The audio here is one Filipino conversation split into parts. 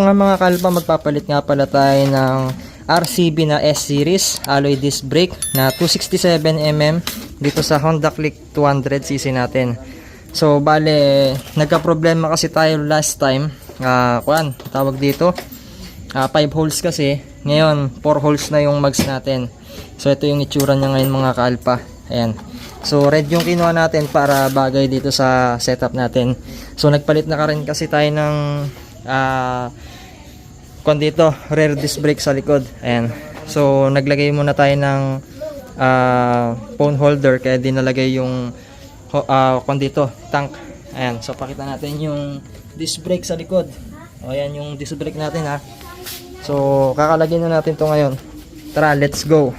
Mga kalpa, magpapalit nga pala tayo ng RCB na S-Series alloy disc brake na 267mm dito sa Honda Click 200cc natin. So bale, nagka-problema kasi tayo last time. Tawag dito 5 holes kasi, ngayon 4 holes na yung mags natin. So ito yung itsura niya ngayon mga kalpa. Ayan. So red yung kinuha natin para bagay dito sa setup natin. So nagpalit na rin kasi tayo ng dito, rear disc brake sa likod. Ayan. So naglagay muna tayo ng phone holder, kaya dinalagay yung dito, tank. Ayan. So pakita natin yung disc brake sa likod. O ayan yung disc brake natin ha. So kakalagay na natin to ngayon. Tara, let's go.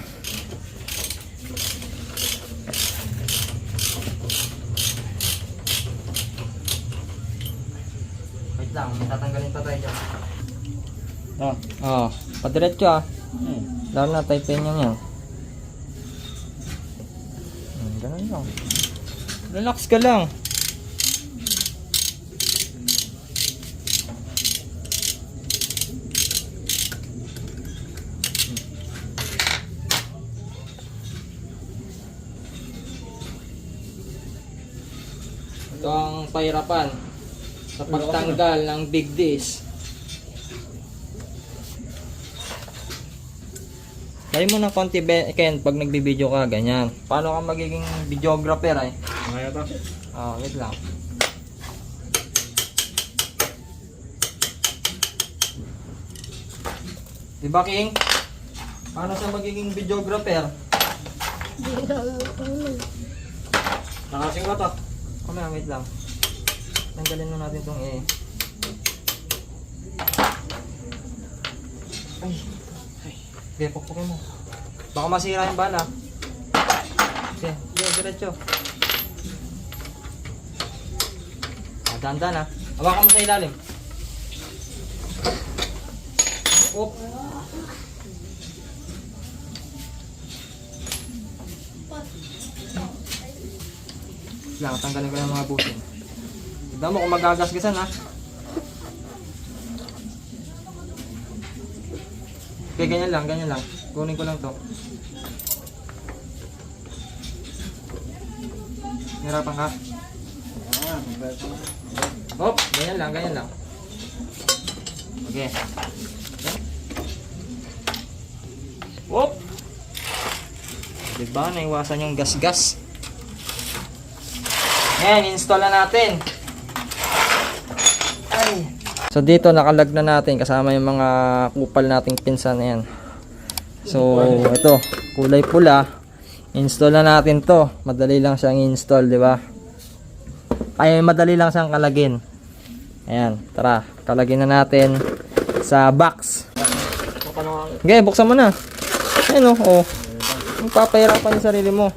Wait lang, tatanggalin pa tayo dyan. Padiretso Lalo na type niya yan. Ganun lang. Relax ka lang. Ito ang pahirapan sa pagtanggal ng big disc. Dahil mo ng konti, Ken, pag nagbibideo ka, ganyan. Paano ka magiging videographer ay? Kaya to? Wait lang. Diba, King? Paano siya magiging videographer? Nakasing mo to? Wait lang. Tanggalin mo natin itong Okay, pukpukin mo. Baka masira yung bala. Okay, diretso. Dahan-dahan hawakan mo sa ilalim. Op. Lang, tanggalin ko yung mga butin. Tignan mo kung magagasgasan ha. Okay, ganyan lang. Kunin ko lang to. Hirapan ka? Hop, ganyan lang. Okay. Hop! Diba, naiwasan yung gas-gas. Ayan, install na natin. Ay! So dito nakalag na natin kasama yung mga kupal nating pinsan na yan. So ito, kulay pula. Install na natin to. Madali lang siyang install, di ba? Ay, madali lang siyang kalagin. Ayan, tara, kalagin na natin sa box. Okay, buksan mo na. Ayan oh. Magpapahirapan yung sarili mo.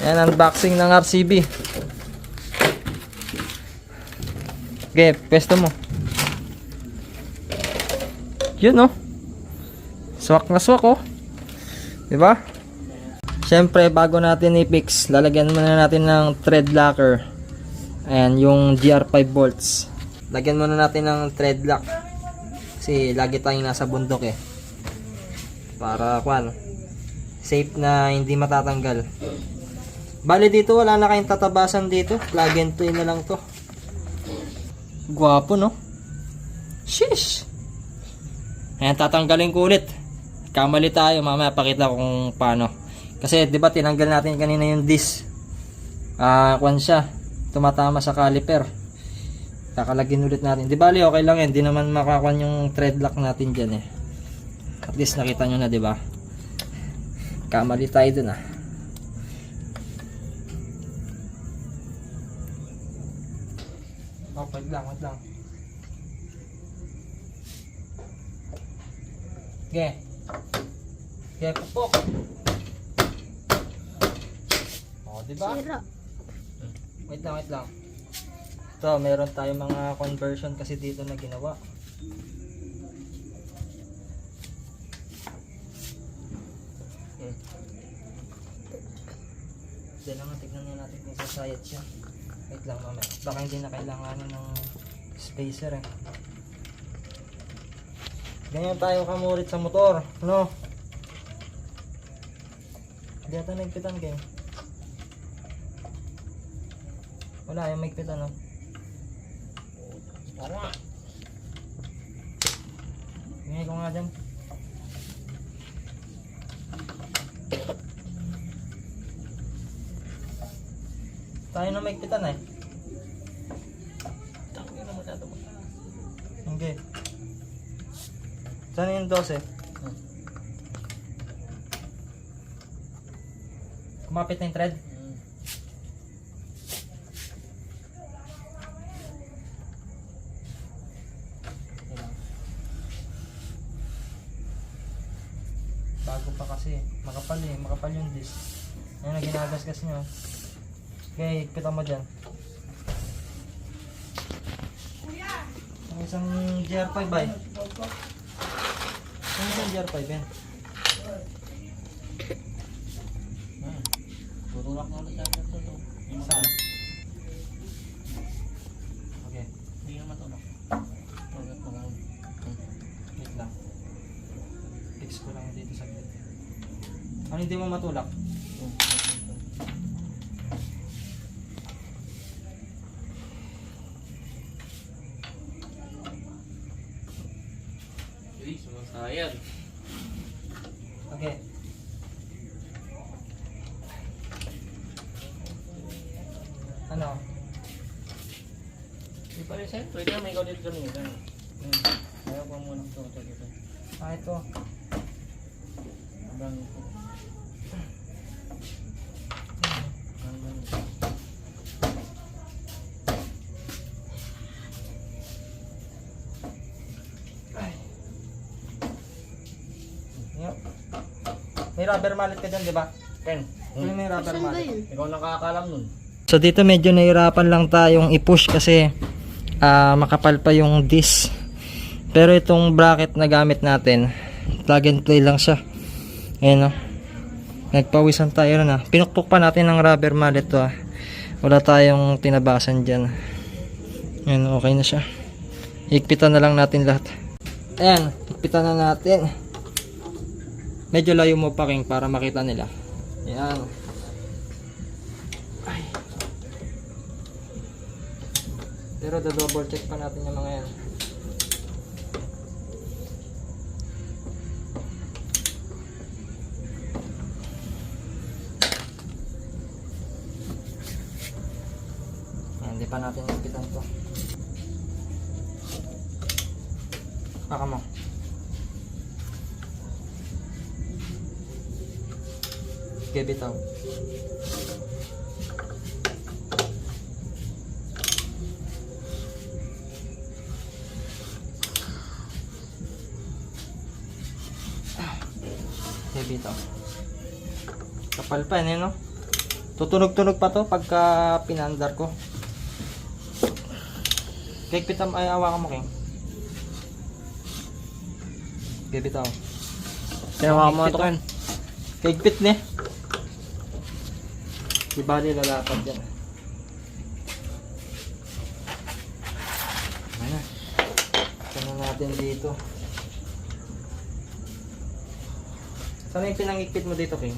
Ayan, unboxing ng RCB. Okay, pesto mo. Yun swak na swak diba? Syempre bago natin i-fix, lalagyan muna natin ng thread locker. Ayan yung GR5 bolts. Lagyan muna natin ng thread lock kasi lagi tayong nasa bundok para safe na hindi matatanggal. Bali dito wala na kayong tatabasan dito, plug and play na lang to. Gwapo no? Sheesh. Ayan, tatanggalin ko ulit. Kamali tayo, mamaya pakita ko kung paano. Kasi 'di ba tinanggal natin kanina yung disc. Siya, tumatama sa caliper. Kakalagin ulit natin. Di bali okay lang 'yan, di naman makakuan yung thread lock natin diyan At least nakita nyo na, 'di ba? Kamali tayo dun Wait lang. Okay, pupok. Diba? Wait lang. Ito, meron tayong mga conversion kasi dito na ginawa. Diyan naman, tignan natin kung sasayat siya. Wait lang mamaya. Baka hindi na kailangan ng spacer Ganyan tayo kamurit sa motor, no? Hindi ata nagpitan kayo. Wala, yung magpitan, no? Tara. Ganyan ko nga dyan. Tayo na magpitan eh. Tangin na masyado mo. Okay. Saan yung 12? Kumapit na yung thread? Bago pa kasi. Makapal eh. Makapal yung disc. Ayun na ginagasgas nyo. Okay, kita mo dyan. Ang isang GR5 ay. Ang isang GR5 yan. Tutulak mo ulit natin ito. Saan? Okay, Hindi na matulak. Tulak mo lang. wait lang. Fix ko lang dito sa grid. Ano hindi mo matulak? Uy, sumasayad. Okay. Ano? Hindi pa rin sa'yo. Pwede na may ikaw dito kanina. Ayaw pa muna ito. Ito. Ah, ito. Abang ito. Abang ito. Yep. May rubber mallet ka dyan, di ba? Ken, May rubber mallet. ikaw nakakalam nun. So dito medyo nahirapan lang tayong i-push kasi makapal pa yung disc. Pero itong bracket na gamit natin, plug and play lang siya. Ayan o. Nagpawisan tayo na. Pinukpok pa natin ng rubber mallet to. Wala tayong tinabasan dyan. Ayan, okay na siya. Higpitan na lang natin lahat. Ayan, higpitan na natin. Medyo layo mo pa, King, para makita nila. Ayan. Ay. Pero double check pa natin yung mga yan. Hindi pa natin higpitan to. Baka mo. Okay, bitaw. Okay, bitaw. Kapal pa yan, no? Tutunog-tunog pa to pagka pinandar ko. Cake pitam ay awa ka mo, King. Okay, bitaw. Tinawa mo ito, Ken. Cake pit ne. Di bali lalapad yan. Ano? Ito na natin dito. Saan yung pinangikpit mo dito, King?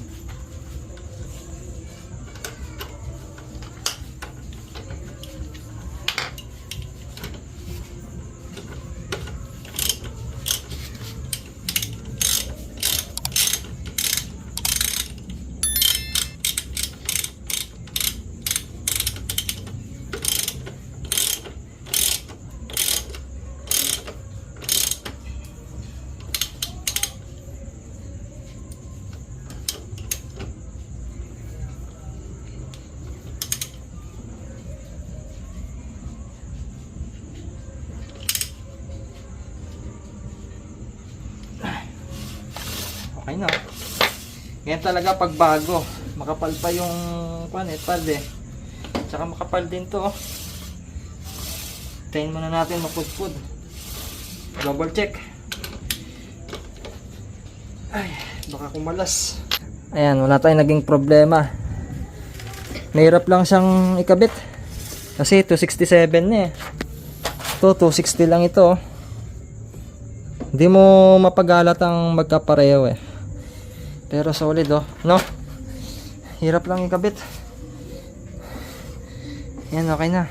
Okay na. Ganyan talaga pag bago. Makapal pa yung pad eh. Tsaka makapal din to. Tayin muna natin mapudpud. Double check. Ay, baka kumalas. Ayan, wala tayong naging problema. Mahirap lang siyang ikabit. Kasi 267 na eh. Ito, 260 lang ito. Hindi mo mapagalat ang magkapareho eh. Pero solid oh, no? Hirap lang ikabit. Yan, okay na.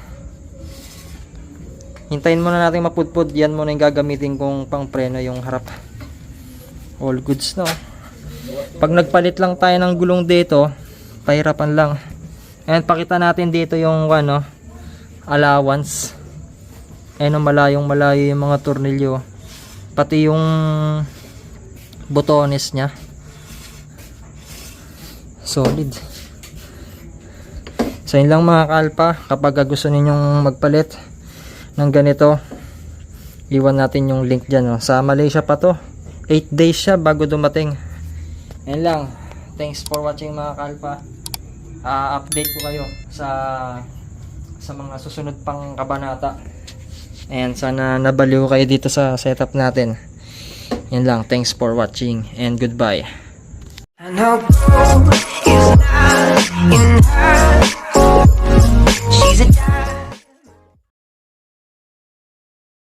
Hintayin muna natin mapudpud. Yan muna yung gagamitin kong pang preno, yung harap. All goods no. Pag nagpalit lang tayo ng gulong dito, pahirapan lang. And pakita natin dito yung ano, allowance. Ayun, malayong malayo yung mga tornilyo. Pati yung botones nya. Solid. So yun lang mga kalpa. Kapag gusto ninyong magpalit ng ganito, iwan natin yung link dyan. Sa Malaysia pa to. 8 days siya bago dumating. Yan lang. Thanks for watching mga kalpa. Update ko kayo sa mga susunod pang kabanata. And sana nabaliw kayo dito sa setup natin. Yan lang. Thanks for watching and goodbye. I know